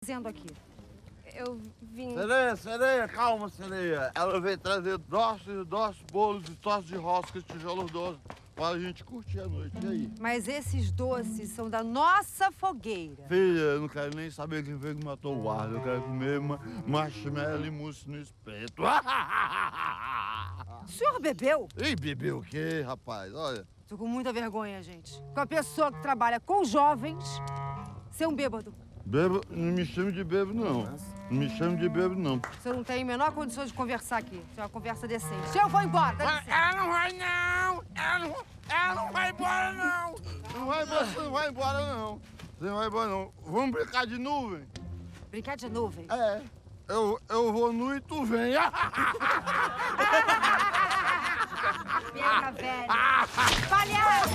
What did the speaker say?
fazendo aqui? Eu vim... Sereia, calma, sereia. Ela veio trazer doces, bolos e tosse de roscas, tijolos doces, para a gente curtir a noite. E aí? Mas esses doces são da nossa fogueira. Filha, eu não quero nem saber quem foi que matou o guarda. Eu quero comer marshmallow e mousse no espeto. O senhor bebeu? Ih, bebeu o quê, rapaz? Olha. Tô com muita vergonha, gente. Com a pessoa que trabalha com jovens, ser um bêbado. Bebo, não me chame de bebo, não. Não me chame de bebo, não. Você não tem a menor condição de conversar aqui. Isso é uma conversa decente. Eu vou embora, dá licença. Ela não vai, não! Ela não vai embora, não! Você não vai embora, não. Você não vai embora, não. Vamos brincar de nuvem? Brincar de nuvem? É. Eu vou nu e tu vem. Pega, velho. Palhaço!